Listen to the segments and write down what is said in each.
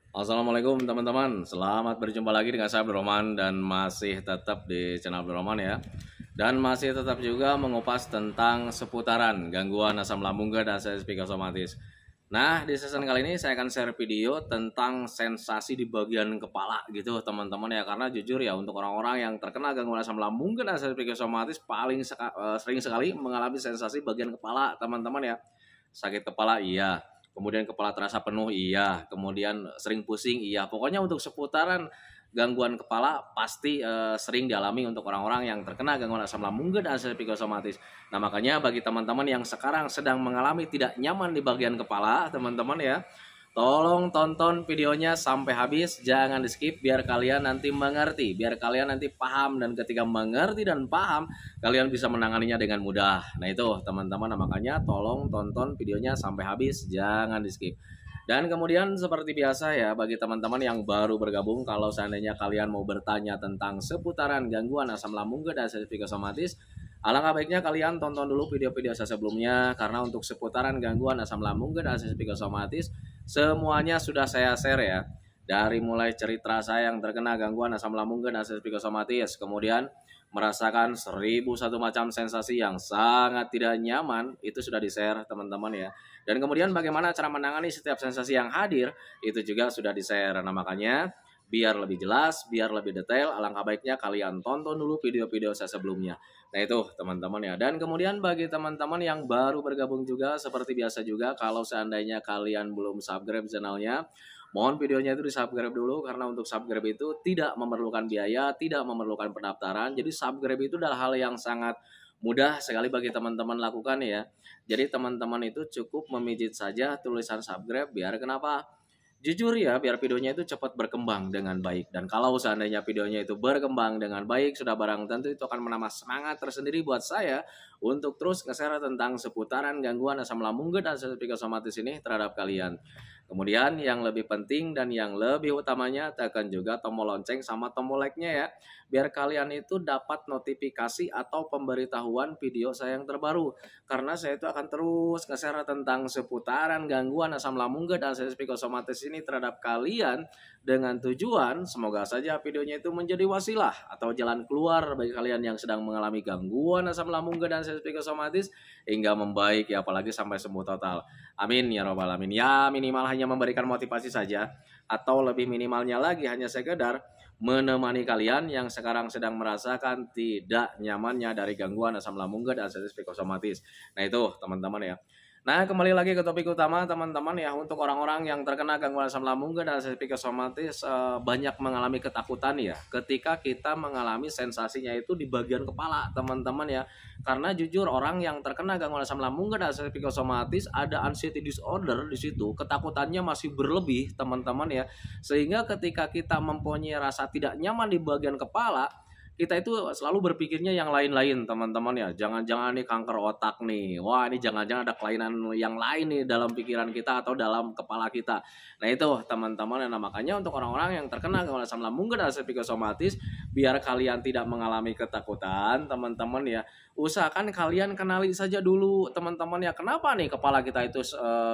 Assalamualaikum teman-teman, selamat berjumpa lagi dengan saya Abdurrahman dan masih tetap di channel Abdurrahman ya. Dan masih tetap juga mengupas tentang seputaran gangguan asam lambung dan sensitif otomatis. Nah, di season kali ini saya akan share video tentang sensasi di bagian kepala gitu teman-teman ya. Karena jujur ya, untuk orang-orang yang terkena gangguan asam lambung dan sensitif otomatis sering sekali mengalami sensasi bagian kepala teman-teman ya. Sakit kepala iya, kemudian kepala terasa penuh iya, kemudian sering pusing iya. Pokoknya untuk seputaran gangguan kepala pasti sering dialami untuk orang-orang yang terkena gangguan asam lambung dan psikosomatis. Nah, makanya bagi teman-teman yang sekarang sedang mengalami tidak nyaman di bagian kepala, teman-teman ya, tolong tonton videonya sampai habis, jangan di skip biar kalian nanti mengerti, biar kalian nanti paham, dan ketika mengerti dan paham, kalian bisa menanganinya dengan mudah. Nah itu teman-teman, makanya tolong tonton videonya sampai habis, jangan di skip. Dan kemudian seperti biasa ya, bagi teman-teman yang baru bergabung, kalau seandainya kalian mau bertanya tentang seputaran gangguan asam lambung dan psikosomatis, alangkah baiknya kalian tonton dulu video-video saya sebelumnya, karena untuk seputaran gangguan asam lambung dan psikosomatis semuanya sudah saya share ya. Dari mulai cerita saya yang terkena gangguan asam lambung dan psikosomatis, kemudian merasakan 1001 macam sensasi yang sangat tidak nyaman, itu sudah di-share teman-teman ya. Dan kemudian bagaimana cara menangani setiap sensasi yang hadir, itu juga sudah di-share. Nah, makanya biar lebih jelas, biar lebih detail, alangkah baiknya kalian tonton dulu video-video saya sebelumnya. Nah itu teman-teman ya. Dan kemudian bagi teman-teman yang baru bergabung juga, seperti biasa juga, kalau seandainya kalian belum subscribe channelnya, mohon videonya itu di subscribe dulu, karena untuk subscribe itu tidak memerlukan biaya, tidak memerlukan pendaftaran. Jadi subscribe itu adalah hal yang sangat mudah sekali bagi teman-teman lakukan ya. Jadi teman-teman itu cukup memijit saja tulisan subscribe, biar kenapa? Jujur ya, biar videonya itu cepat berkembang dengan baik. Dan kalau seandainya videonya itu berkembang dengan baik, sudah barang tentu itu akan menambah semangat tersendiri buat saya untuk terus nge-share tentang seputaran gangguan asam lambung dan psikosomatis ini terhadap kalian. Kemudian yang lebih penting dan yang lebih utamanya, tekan juga tombol lonceng sama tombol like-nya ya, biar kalian itu dapat notifikasi atau pemberitahuan video saya yang terbaru. Karena saya itu akan terus nge-share tentang seputaran gangguan asam lambung dan psikosomatis ini terhadap kalian, dengan tujuan semoga saja videonya itu menjadi wasilah atau jalan keluar bagi kalian yang sedang mengalami gangguan asam lambung dan psikosomatis hingga membaik ya, apalagi sampai sembuh total. Amin ya robbal alamin. Ya minimal hanya memberikan motivasi saja, atau lebih minimalnya lagi hanya sekedar menemani kalian yang sekarang sedang merasakan tidak nyamannya dari gangguan asam lambung dan psikosomatis. Nah itu teman-teman ya. Nah, kembali lagi ke topik utama teman-teman ya. Untuk orang-orang yang terkena gangguan asam lambung dan psikosomatis, banyak mengalami ketakutan ya ketika kita mengalami sensasinya itu di bagian kepala teman-teman ya. Karena jujur, orang yang terkena gangguan asam lambung dan psikosomatis ada anxiety disorder di situ, ketakutannya masih berlebih teman-teman ya. Sehingga ketika kita mempunyai rasa tidak nyaman di bagian kepala, kita itu selalu berpikirnya yang lain-lain teman-teman ya. Jangan-jangan nih kanker otak nih, wah ini jangan-jangan ada kelainan yang lain nih dalam pikiran kita atau dalam kepala kita. Nah itu teman-teman. Nah makanya untuk orang-orang yang terkena gangguan asam lambung dan psikosomatis, biar kalian tidak mengalami ketakutan teman-teman ya, usahakan kalian kenali saja dulu teman-teman ya, kenapa nih kepala kita itu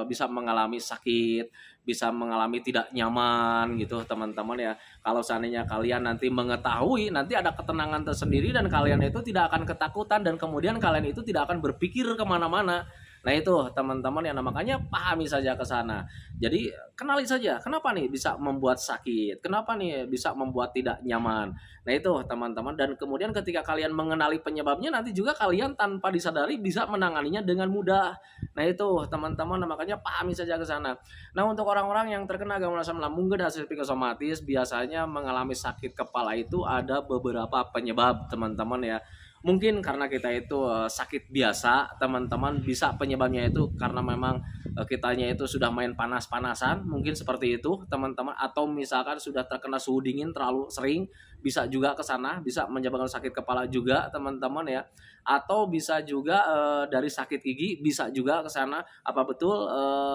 bisa mengalami sakit, bisa mengalami tidak nyaman gitu teman-teman ya. Kalau seandainya kalian nanti mengetahui, nanti ada ketenangan tersendiri dan kalian itu tidak akan ketakutan, dan kemudian kalian itu tidak akan berpikir kemana-mana. Nah itu teman-teman ya, nah, makanya pahami saja ke sana. Jadi kenali saja kenapa nih bisa membuat sakit, kenapa nih bisa membuat tidak nyaman. Nah itu teman-teman, dan kemudian ketika kalian mengenali penyebabnya, nanti juga kalian tanpa disadari bisa menanganinya dengan mudah. Nah itu teman-teman, nah, makanya pahami saja ke sana. Nah untuk orang-orang yang terkena gangguan asam lambung dan psikosomatis, biasanya mengalami sakit kepala itu ada beberapa penyebab teman-teman ya. Mungkin karena kita itu sakit biasa teman-teman, bisa penyebabnya itu karena memang kitanya itu sudah main panas-panasan, mungkin seperti itu teman-teman, atau misalkan sudah terkena suhu dingin terlalu sering, bisa juga ke sana, bisa menyebabkan sakit kepala juga teman-teman ya. Atau bisa juga dari sakit gigi, bisa juga ke sana. Apa betul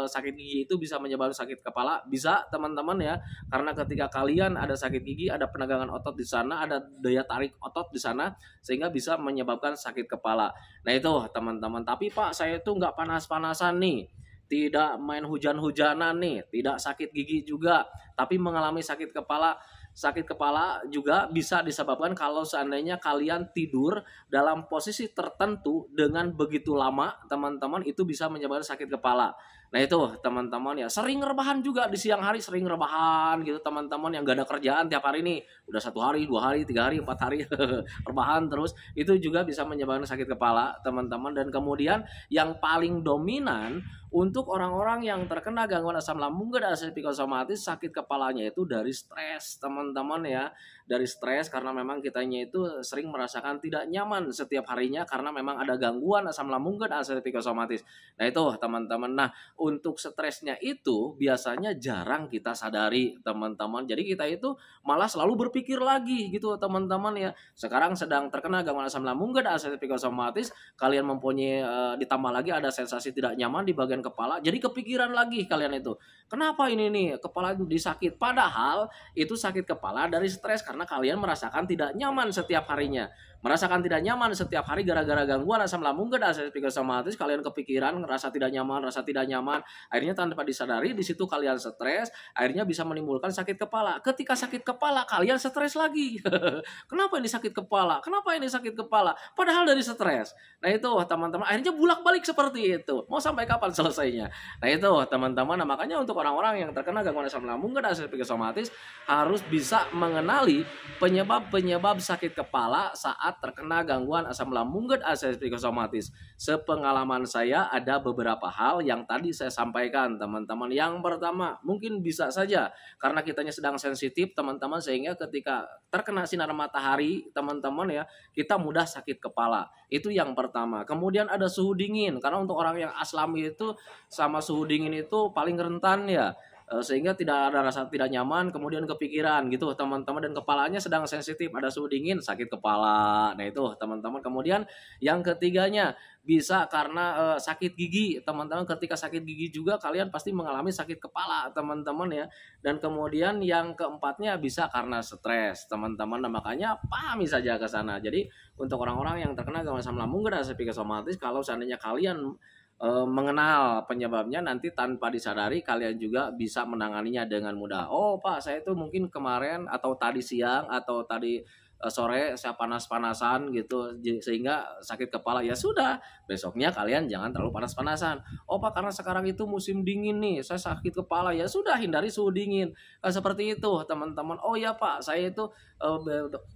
sakit gigi itu bisa menyebabkan sakit kepala? Bisa teman-teman ya, karena ketika kalian ada sakit gigi, ada penegangan otot di sana, ada daya tarik otot di sana, sehingga bisa menyebabkan sakit kepala. Nah itu teman-teman. Tapi Pak, saya itu nggak panas-panasan nih. tidak main hujan-hujanan nih, tidak sakit gigi juga, tapi mengalami sakit kepala. Sakit kepala juga bisa disebabkan kalau seandainya kalian tidur dalam posisi tertentu dengan begitu lama, teman-teman, itu bisa menyebabkan sakit kepala. Nah itu teman-teman ya, sering rebahan juga di siang hari, sering rebahan gitu teman-teman, yang gak ada kerjaan tiap hari nih, udah 1 hari, 2 hari, 3 hari, 4 hari rebahan terus, itu juga bisa menyebabkan sakit kepala teman-teman. Dan kemudian yang paling dominan untuk orang-orang yang terkena gangguan asam lambung dan asam psikosomatis, sakit kepalanya itu dari stres teman-teman ya, dari stres, karena memang kitanya itu sering merasakan tidak nyaman setiap harinya karena memang ada gangguan asam lambung dan asam psikosomatis. Nah itu teman-teman. Nah untuk stresnya itu biasanya jarang kita sadari teman-teman, jadi kita itu malah selalu berpikir lagi gitu teman-teman ya, sekarang sedang terkena gangguan asam lambung dan asam psikosomatis, kalian mempunyai ditambah lagi ada sensasi tidak nyaman di bagian kepala, jadi kepikiran lagi kalian itu, kenapa ini nih kepala disakit, padahal itu sakit kepala dari stres karena kalian merasakan tidak nyaman setiap harinya, merasakan tidak nyaman setiap hari gara-gara gangguan asam lambung dan asam psikosomatis, kalian kepikiran, rasa tidak nyaman, akhirnya tanpa disadari di situ kalian stres, akhirnya bisa menimbulkan sakit kepala. Ketika sakit kepala kalian stres lagi. Kenapa ini sakit kepala? Kenapa ini sakit kepala? Padahal dari stres. Nah itu teman-teman, akhirnya bulak-balik seperti itu. Mau sampai kapan selesainya? Nah itu teman-teman, nah, makanya untuk orang-orang yang terkena gangguan asam lambung dan asam psikosomatis harus bisa mengenali penyebab-penyebab sakit kepala saat terkena gangguan asam lambung dan asam psikosomatis. Sepengalaman saya ada beberapa hal yang tadi saya sampaikan teman-teman. Yang pertama, mungkin bisa saja karena kitanya sedang sensitif teman-teman, sehingga ketika terkena sinar matahari teman-teman ya, kita mudah sakit kepala. Itu yang pertama. Kemudian ada suhu dingin, karena untuk orang yang aslami itu sama suhu dingin itu paling rentan ya, sehingga tidak ada rasa tidak nyaman, kemudian kepikiran gitu teman-teman, dan kepalanya sedang sensitif, ada suhu dingin, sakit kepala. Nah itu teman-teman. Kemudian yang ketiganya bisa karena sakit gigi teman-teman, ketika sakit gigi juga kalian pasti mengalami sakit kepala teman-teman ya. Dan kemudian yang keempatnya bisa karena stres teman-teman. Nah makanya pahami saja ke sana. Jadi untuk orang-orang yang terkena gangguan asam lambung dan asam psikosomatis, kalau seandainya kalian mengenal penyebabnya, nanti tanpa disadari kalian juga bisa menanganinya dengan mudah. Oh Pak, saya itu mungkin kemarin atau tadi siang atau tadi sore saya panas-panasan gitu sehingga sakit kepala. Ya sudah, besoknya kalian jangan terlalu panas-panasan. Oh Pak, karena sekarang itu musim dingin nih, saya sakit kepala. Ya sudah, hindari suhu dingin. Seperti itu teman-teman. Oh ya Pak, saya itu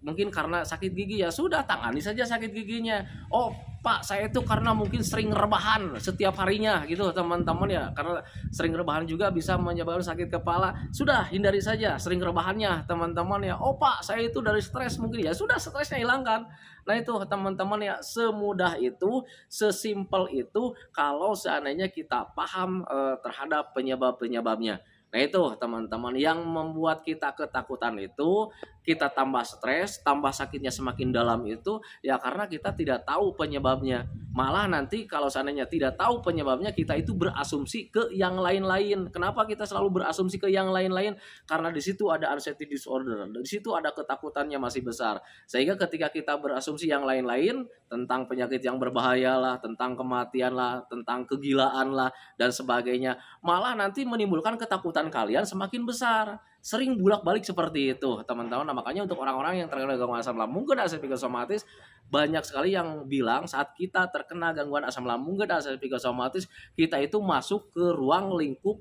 mungkin karena sakit gigi. Ya sudah, tangani saja sakit giginya. Oh Pak, saya itu karena mungkin sering rebahan setiap harinya gitu teman-teman ya, karena sering rebahan juga bisa menyebabkan sakit kepala. Sudah, hindari saja sering rebahannya teman-teman ya. Oh Pak, saya itu dari stres mungkin. Ya sudah, stresnya hilangkan. Nah itu teman-teman ya, semudah itu, sesimpel itu kalau seandainya kita paham terhadap penyebab-penyebabnya. Nah itu teman-teman, yang membuat kita ketakutan itu, kita tambah stres, tambah sakitnya semakin dalam itu ya karena kita tidak tahu penyebabnya. Malah nanti kalau seandainya tidak tahu penyebabnya, kita itu berasumsi ke yang lain-lain. Kenapa kita selalu berasumsi ke yang lain-lain? Karena di situ ada anxiety disorder, di situ ada ketakutannya masih besar. Sehingga ketika kita berasumsi yang lain-lain tentang penyakit yang berbahaya lah, tentang kematian lah, tentang kegilaan lah dan sebagainya, malah nanti menimbulkan ketakutan kalian semakin besar. Sering bolak-balik seperti itu teman-teman. Nah, makanya untuk orang-orang yang terkena gangguan asam lambung dan asam psikosomatis, banyak sekali yang bilang saat kita terkena gangguan asam lambung dan asam psikosomatis, kita itu masuk ke ruang lingkup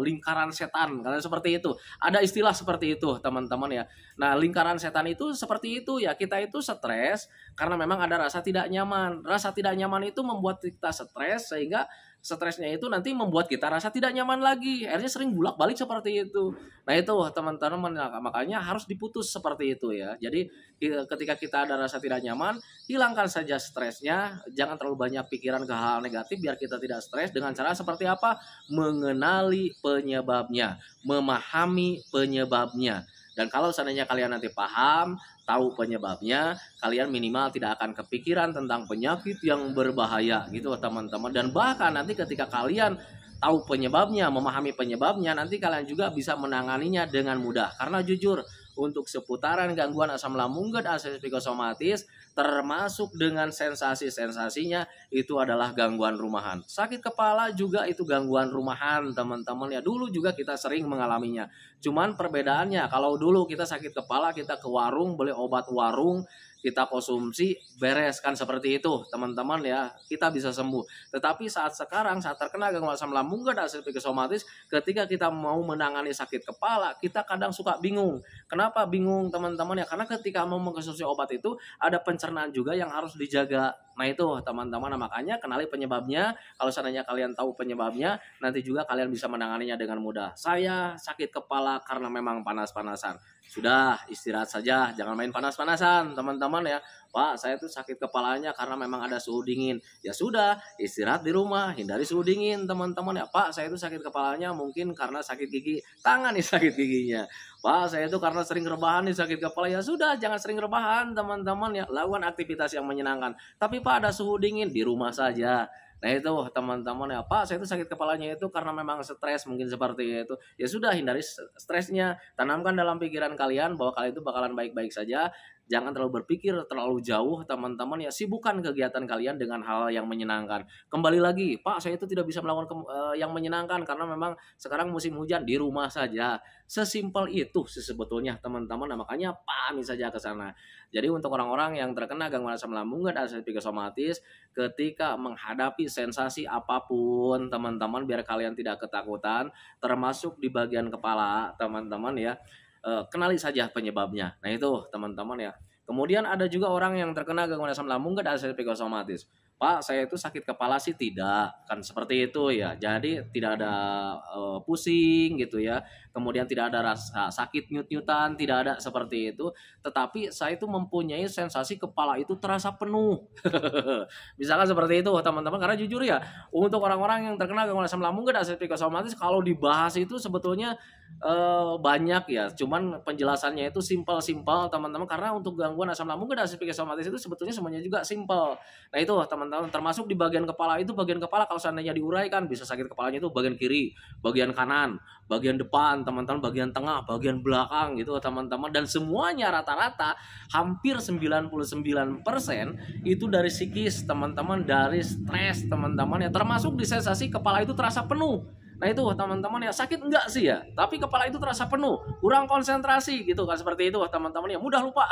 lingkaran setan, karena seperti itu. Ada istilah seperti itu teman-teman ya. Nah lingkaran setan itu seperti itu ya, kita itu stres karena memang ada rasa tidak nyaman. Rasa tidak nyaman itu membuat kita stres, sehingga stresnya itu nanti membuat kita rasa tidak nyaman lagi, akhirnya sering bolak-balik seperti itu. Nah itu teman-teman, makanya harus diputus seperti itu ya. Jadi ketika kita ada rasa tidak nyaman, hilangkan saja stresnya, jangan terlalu banyak pikiran ke hal negatif biar kita tidak stres. Dengan cara seperti apa? Mengenali penyebabnya, memahami penyebabnya. Dan kalau seandainya kalian nanti paham, tahu penyebabnya, kalian minimal tidak akan kepikiran tentang penyakit yang berbahaya gitu teman-teman. Dan bahkan nanti ketika kalian tahu penyebabnya, memahami penyebabnya, nanti kalian juga bisa menanganinya dengan mudah. Karena jujur, untuk seputaran gangguan asam lambung dan asam psikosomatis, termasuk dengan sensasi-sensasinya itu adalah gangguan rumahan. Sakit kepala juga itu gangguan rumahan teman-teman ya. Dulu juga kita sering mengalaminya. Cuman perbedaannya kalau dulu kita sakit kepala kita ke warung beli obat warung, kita konsumsi beres kan seperti itu teman-teman ya, kita bisa sembuh. Tetapi saat sekarang saat terkena gangguan asam lambung gerd dan psikosomatis, ketika kita mau menangani sakit kepala kita kadang suka bingung. Kenapa bingung teman-teman ya? Karena ketika mau mengkonsumsi obat itu ada pencernaan juga yang harus dijaga. Nah itu teman-teman, nah, makanya kenali penyebabnya. Kalau seandainya kalian tahu penyebabnya, nanti juga kalian bisa menanganinya dengan mudah. Saya sakit kepala karena memang panas-panasan. Sudah istirahat saja, jangan main panas-panasan teman-teman ya. Pak, saya tuh sakit kepalanya karena memang ada suhu dingin. Ya sudah, istirahat di rumah, hindari suhu dingin teman-teman ya. Pak, saya itu sakit kepalanya mungkin karena sakit gigi, tangani sakit giginya. Pak, saya itu karena sering rebahan nih sakit kepala. Ya sudah, jangan sering rebahan teman-teman ya. Lakukan aktivitas yang menyenangkan. Tapi Pak, ada suhu dingin, di rumah saja. Nah itu teman-teman ya, Pak saya itu sakit kepalanya itu karena memang stres mungkin seperti itu. Ya sudah, hindari stresnya, tanamkan dalam pikiran kalian bahwa kalian itu bakalan baik-baik saja. Jangan terlalu berpikir terlalu jauh teman-teman ya, sibukkan kegiatan kalian dengan hal yang menyenangkan. Kembali lagi, Pak saya itu tidak bisa melakukan yang menyenangkan karena memang sekarang musim hujan, di rumah saja. Sesimpel itu sebetulnya teman-teman, nah, makanya pahami saja ke sana. Jadi untuk orang-orang yang terkena gangguan asam lambung dan psikosomatis, ketika menghadapi sensasi apapun teman-teman, biar kalian tidak ketakutan, termasuk di bagian kepala teman-teman ya, kenali saja penyebabnya. Nah itu teman-teman ya. Kemudian ada juga orang yang terkena gangguan asam lambung dan psikosomatis. Pak, saya itu sakit kepala sih tidak, kan seperti itu ya. Jadi tidak ada pusing gitu ya. Kemudian tidak ada rasa sakit nyut-nyutan, tidak ada seperti itu. Tetapi saya itu mempunyai sensasi kepala itu terasa penuh. Misalkan seperti itu teman-teman. Karena jujur ya, untuk orang-orang yang terkena gangguan asam lambung dan psikosomatis kalau dibahas itu sebetulnya banyak ya. Cuman penjelasannya itu simpel-simpel teman-teman. Karena untuk gangguan asam lambung dan psikosomatis itu sebetulnya semuanya juga simpel. Nah itu teman-teman, termasuk di bagian kepala itu, bagian kepala kalau seandainya diuraikan bisa sakit kepalanya itu bagian kiri, bagian kanan, bagian depan teman-teman, bagian tengah, bagian belakang gitu teman-teman. Dan semuanya rata-rata hampir 99% itu dari psikis teman-teman, dari stres teman-teman ya, termasuk di sensasi kepala itu terasa penuh. Nah itu teman-teman ya, sakit enggak sih ya, tapi kepala itu terasa penuh, kurang konsentrasi gitu kan, seperti itu teman-teman ya, mudah lupa.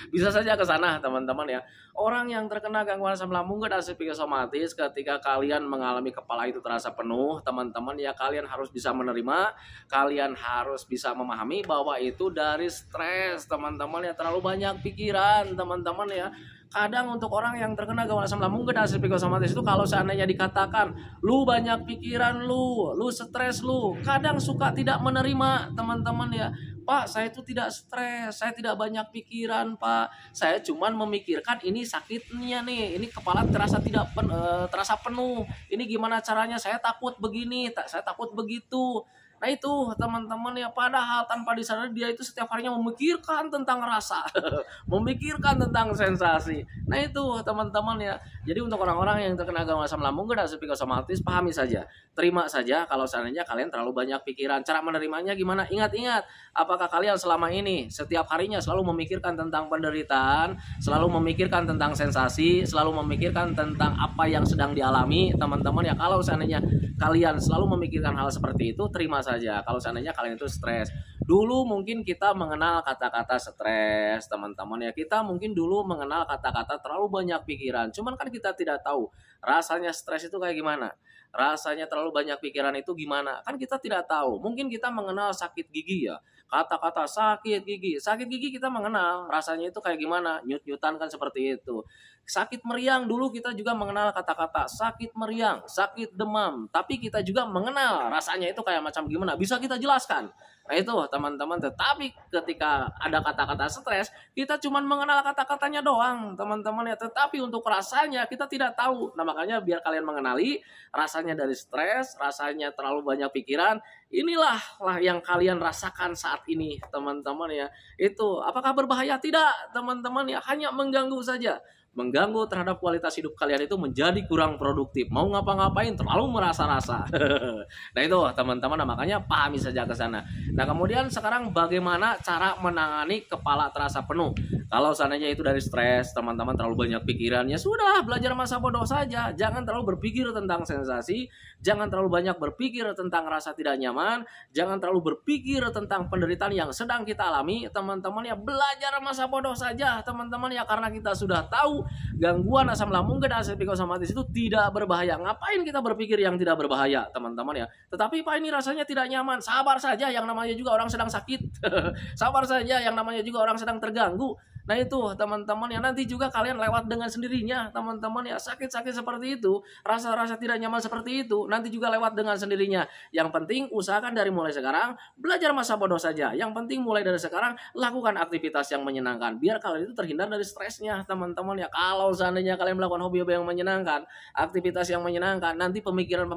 Bisa saja ke sana teman-teman ya. Orang yang terkena gangguan asam lambung dan psikosomatis, ketika kalian mengalami kepala itu terasa penuh teman-teman ya, kalian harus bisa menerima, kalian harus bisa memahami bahwa itu dari stres teman-teman ya, terlalu banyak pikiran teman-teman ya. Kadang untuk orang yang terkena gangguan asam lambung dan psikosomatis itu, kalau seandainya dikatakan lu banyak pikiran, lu stres, lu kadang suka tidak menerima teman-teman ya. Pak saya itu tidak stres, saya tidak banyak pikiran Pak, saya cuman memikirkan ini sakitnya nih, ini kepala terasa terasa penuh, ini gimana caranya, saya takut begini, saya takut begitu. Nah itu teman-teman ya, padahal tanpa disadari dia itu setiap harinya memikirkan tentang rasa, memikirkan tentang sensasi. Nah itu teman-teman ya. Jadi untuk orang-orang yang terkena gangguan asam lambung dan psikosomatis, pahami saja, terima saja kalau seandainya kalian terlalu banyak pikiran. Cara menerimanya gimana? Ingat-ingat, apakah kalian selama ini setiap harinya selalu memikirkan tentang penderitaan, selalu memikirkan tentang sensasi, selalu memikirkan tentang apa yang sedang dialami teman-teman ya. Kalau seandainya kalian selalu memikirkan hal seperti itu, terima saja kalau seandainya kalian itu stres. Dulu mungkin kita mengenal kata-kata stres teman-teman ya, kita mungkin dulu mengenal kata-kata terlalu banyak pikiran. Cuman kan kita tidak tahu rasanya stres itu kayak gimana, rasanya terlalu banyak pikiran itu gimana, kan kita tidak tahu. Mungkin kita mengenal sakit gigi ya, kata-kata sakit gigi kita mengenal rasanya itu kayak gimana, nyut-nyutan kan seperti itu. Sakit meriang dulu kita juga mengenal kata-kata sakit meriang, sakit demam, tapi kita juga mengenal rasanya itu kayak macam gimana, bisa kita jelaskan. Nah itu teman-teman, tetapi ketika ada kata-kata stres, kita cuma mengenal kata-katanya doang teman-teman ya, tetapi untuk rasanya kita tidak tahu. Nah makanya biar kalian mengenali rasanya dari stres, rasanya terlalu banyak pikiran, inilah yang kalian rasakan saat ini teman-teman ya. Itu apakah berbahaya? Tidak teman-teman ya, hanya mengganggu saja. mengganggu terhadap kualitas hidup kalian itu menjadi kurang produktif. Mau ngapa-ngapain terlalu merasa-rasa. Nah itu teman-teman, makanya pahami saja ke sana. Nah kemudian sekarang bagaimana cara menangani kepala terasa penuh? Kalau seandainya itu dari stres, teman-teman terlalu banyak pikirannya, sudah belajar masa bodoh saja. Jangan terlalu berpikir tentang sensasi, jangan terlalu banyak berpikir tentang rasa tidak nyaman, jangan terlalu berpikir tentang penderitaan yang sedang kita alami. Teman-teman ya, belajar masa bodoh saja teman-teman ya, karena kita sudah tahu gangguan asam lambung dan asam psikosomatis itu tidak berbahaya. Ngapain kita berpikir yang tidak berbahaya teman-teman ya? Tetapi Pak, ini rasanya tidak nyaman. Sabar saja, yang namanya juga orang sedang sakit. Sabar saja, yang namanya juga orang sedang terganggu. Nah itu teman-teman ya, nanti juga kalian lewat dengan sendirinya teman-teman ya. Sakit-sakit seperti itu, rasa-rasa tidak nyaman seperti itu, nanti juga lewat dengan sendirinya. Yang penting usahakan dari mulai sekarang belajar masa bodoh saja. Yang penting mulai dari sekarang lakukan aktivitas yang menyenangkan, biar kalian itu terhindar dari stresnya teman-teman ya. Kalau seandainya kalian melakukan hobi-hobi yang menyenangkan, aktivitas yang menyenangkan, nanti pemikiran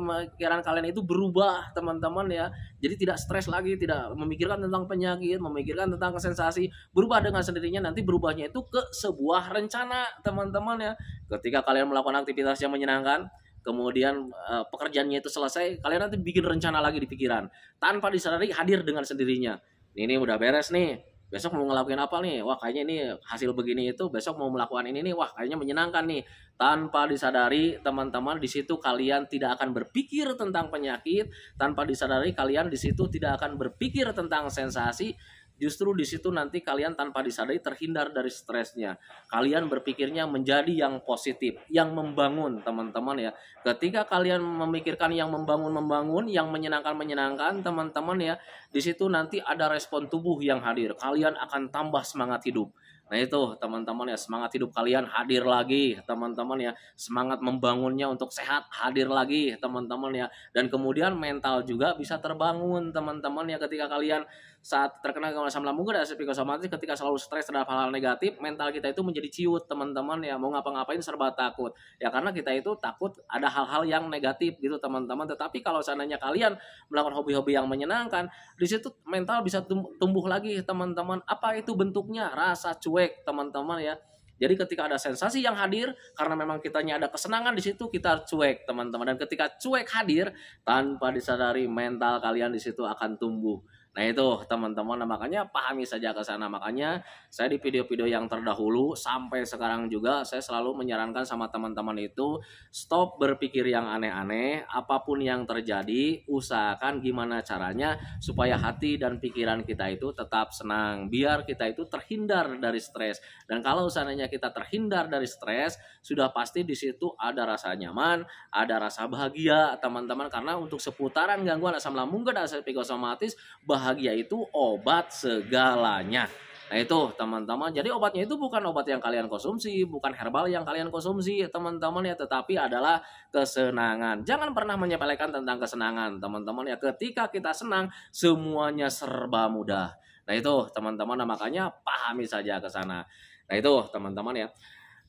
kalian itu berubah teman-teman ya. Jadi tidak stres lagi, tidak memikirkan tentang penyakit, memikirkan tentang sensasi, berubah dengan sendirinya. Nanti berubahnya itu ke sebuah rencana teman-teman ya. Ketika kalian melakukan aktivitas yang menyenangkan, kemudian pekerjaannya itu selesai, kalian nanti bikin rencana lagi di pikiran, tanpa disadari hadir dengan sendirinya. Ini udah beres nih, besok mau ngelakuin apa nih, wah kayaknya ini hasil begini, itu besok mau melakukan ini nih, wah kayaknya menyenangkan nih. Tanpa disadari teman-teman, di situ kalian tidak akan berpikir tentang penyakit, tanpa disadari kalian di situ tidak akan berpikir tentang sensasi. Justru di situ nanti kalian tanpa disadari terhindar dari stresnya. Kalian berpikirnya menjadi yang positif, yang membangun teman-teman ya. Ketika kalian memikirkan yang membangun, yang menyenangkan teman-teman ya, di situ nanti ada respon tubuh yang hadir. Kalian akan tambah semangat hidup. Nah itu teman-teman ya, semangat hidup kalian hadir lagi teman-teman ya. Semangat membangunnya untuk sehat hadir lagi teman-teman ya. Dan kemudian mental juga bisa terbangun teman-teman ya. Ketika kalian saat terkena gangguan asam lambung dan asam psikosomatis, ketika selalu stres terhadap hal-hal negatif, mental kita itu menjadi ciut teman-teman ya. Mau ngapa-ngapain serba takut ya, karena kita itu takut ada hal-hal yang negatif gitu teman-teman. Tetapi kalau seandainya kalian melakukan hobi-hobi yang menyenangkan, di situ mental bisa tumbuh lagi teman-teman. Apa itu bentuknya? Rasa cuek teman-teman ya. Jadi ketika ada sensasi yang hadir, karena memang kitanya ada kesenangan di situ, kita cuek teman-teman. Dan ketika cuek hadir, tanpa disadari mental kalian di situ akan tumbuh. Nah itu teman-teman, makanya pahami saja ke sana. Makanya saya di video-video yang terdahulu sampai sekarang juga saya selalu menyarankan sama teman-teman itu stop berpikir yang aneh-aneh. Apapun yang terjadi, usahakan gimana caranya supaya hati dan pikiran kita itu tetap senang, biar kita itu terhindar dari stres. Dan kalau seandainya kita terhindar dari stres, sudah pasti di situ ada rasa nyaman, ada rasa bahagia teman-teman. Karena untuk seputaran gangguan asam lambung dan asam psikosomatis, bahagia itu obat segalanya. Nah itu teman-teman, jadi obatnya itu bukan obat yang kalian konsumsi, bukan herbal yang kalian konsumsi teman-teman ya, tetapi adalah kesenangan. Jangan pernah menyepelekan tentang kesenangan teman-teman ya. Ketika kita senang, semuanya serba mudah. Nah itu teman-teman, makanya pahami saja ke sana. Nah itu teman-teman ya.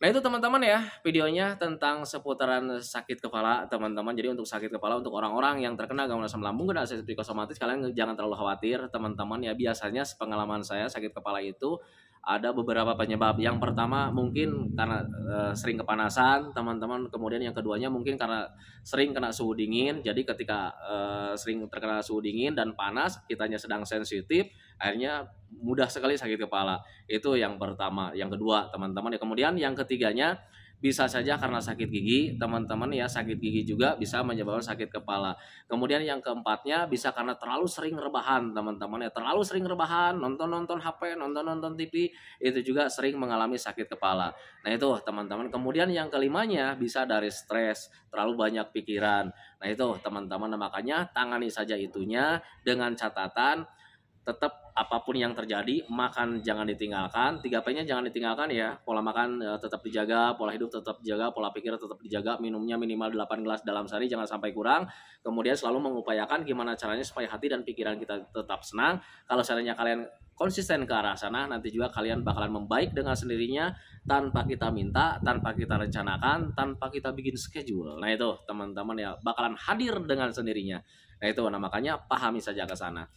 Nah itu teman-teman ya, videonya tentang seputaran sakit kepala teman-teman. Jadi untuk sakit kepala, untuk orang-orang yang terkena gangguan asam lambung dan asam psikosomatis, kalian jangan terlalu khawatir teman-teman ya. Biasanya sepengalaman saya, sakit kepala itu ada beberapa penyebab. Yang pertama mungkin karena sering kepanasan teman-teman. Kemudian yang keduanya mungkin karena sering kena suhu dingin. Jadi ketika sering terkena suhu dingin dan panas, kitanya sedang sensitif, akhirnya mudah sekali sakit kepala. Itu yang pertama. Yang kedua teman-teman ya. Kemudian yang ketiganya bisa saja karena sakit gigi teman-teman ya. Sakit gigi juga bisa menyebabkan sakit kepala. Kemudian yang keempatnya bisa karena terlalu sering rebahan teman-teman ya. Terlalu sering rebahan, nonton-nonton HP, nonton-nonton TV, itu juga sering mengalami sakit kepala. Nah itu teman-teman. Kemudian yang kelimanya bisa dari stres, terlalu banyak pikiran. Nah itu teman-teman, makanya tangani saja itunya dengan catatan tetap apapun yang terjadi, makan jangan ditinggalkan. 3P-nya jangan ditinggalkan ya. Pola makan tetap dijaga, pola hidup tetap dijaga, pola pikir tetap dijaga, minumnya minimal 8 gelas dalam sehari, jangan sampai kurang. Kemudian selalu mengupayakan gimana caranya supaya hati dan pikiran kita tetap senang. Kalau seandainya kalian konsisten ke arah sana, nanti juga kalian bakalan membaik dengan sendirinya, tanpa kita minta, tanpa kita rencanakan, tanpa kita bikin schedule. Nah itu teman-teman ya, bakalan hadir dengan sendirinya. Nah itu, makanya pahami saja ke sana.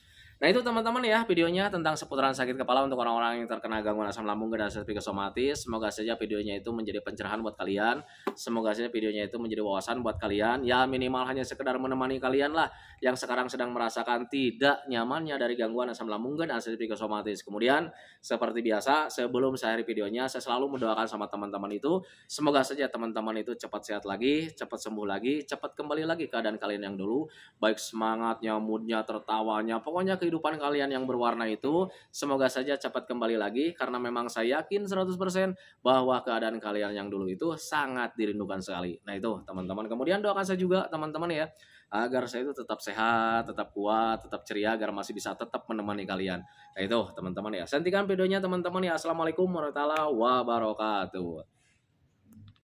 Nah itu teman-teman ya videonya tentang seputaran sakit kepala untuk orang-orang yang terkena gangguan asam lambung dan psikosomatis. Semoga saja videonya itu menjadi pencerahan buat kalian. Semoga saja videonya itu menjadi wawasan buat kalian. Ya minimal hanya sekedar menemani kalian lah yang sekarang sedang merasakan tidak nyamannya dari gangguan asam lambung dan psikosomatis. Kemudian seperti biasa sebelum saya akhiri videonya saya selalu mendoakan sama teman-teman itu. Semoga saja teman-teman itu cepat sehat lagi, cepat sembuh lagi, cepat kembali lagi keadaan kalian yang dulu. Baik semangatnya, moodnya, tertawanya, pokoknya kehidupan kalian yang berwarna itu semoga saja cepat kembali lagi karena memang saya yakin 100% bahwa keadaan kalian yang dulu itu sangat dirindukan sekali. Nah itu teman-teman, kemudian doakan saya juga teman-teman ya agar saya itu tetap sehat, tetap kuat, tetap ceria agar masih bisa tetap menemani kalian. Nah itu teman-teman ya, hentikan videonya teman-teman ya. Assalamualaikum warahmatullahi wabarakatuh.